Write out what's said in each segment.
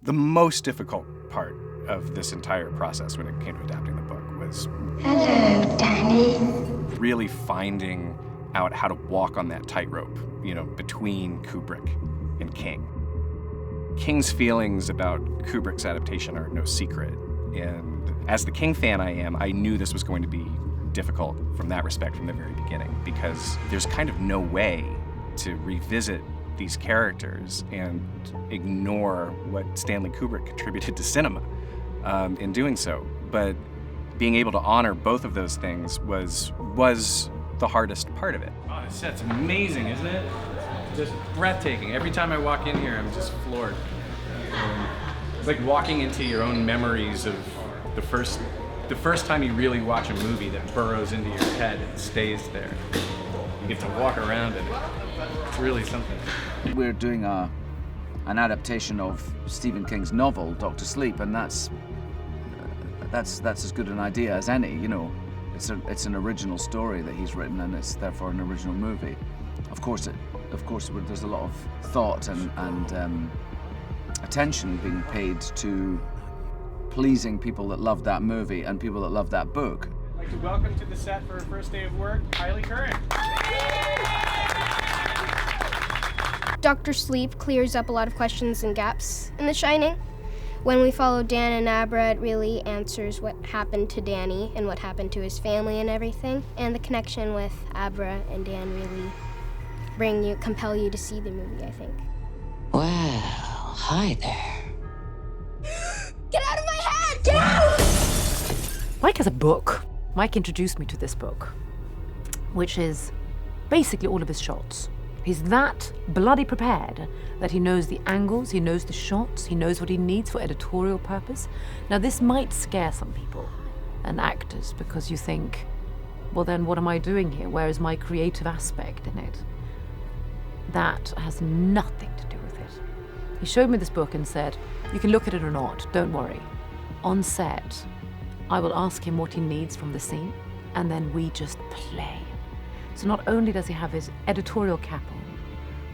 The most difficult part of this entire process when it came to adapting the book was Hello, Danny. really finding out how to walk on that tightrope, between Kubrick and King. King's feelings about Kubrick's adaptation are no secret, and as the King fan I am, I knew this was going to be difficult from that respect from the very beginning, because there's kind of no way to revisit these characters and ignore what Stanley Kubrick contributed to cinema in doing so. But being able to honor both of those things was the hardest part of it. Oh, this set's amazing, isn't it? Just breathtaking. Every time I walk in here, I'm just floored. It's like walking into your own memories of the first time you really watch a movie that burrows into your head and stays there. You get to walk around in it. It's really something. We're doing an adaptation of Stephen King's novel, Dr. Sleep, and that's as good an idea as any. It's an original story that he's written, and it's therefore an original movie. Of course, there's a lot of thought and attention being paid to pleasing people that love that movie and people that love that book. I'd like to welcome to the set for her first day of work, Kyliegh Curran. Dr. Sleep clears up a lot of questions and gaps in The Shining. When we follow Dan and Abra, it really answers what happened to Danny and what happened to his family and everything. And the connection with Abra and Dan really compel you to see the movie, I think. Well, hi there. Get out of my head! Get out! Mike has a book. Mike introduced me to this book, which is basically all of his shots. He's that bloody prepared that he knows the angles, he knows the shots, he knows what he needs for editorial purpose. Now, this might scare some people and actors because you think, well, then what am I doing here? Where is my creative aspect in it? That has nothing to do with it. He showed me this book and said, you can look at it or not, don't worry. On set, I will ask him what he needs from the scene, and then we just play. So not only does he have his editorial cap on,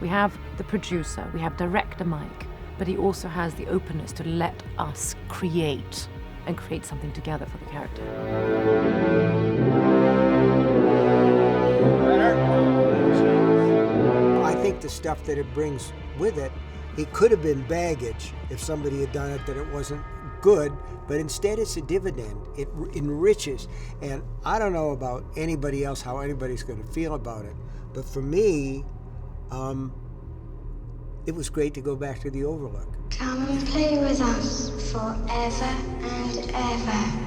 we have the producer, we have director Mike, but he also has the openness to let us create and create something together for the character. I think the stuff that it brings with it, it could have been baggage if somebody had done it that it wasn't good, but instead it's a dividend. It enriches. And I don't know about anybody else, how anybody's going to feel about it, but for me, it was great to go back to the Overlook. Come and play with us forever and ever.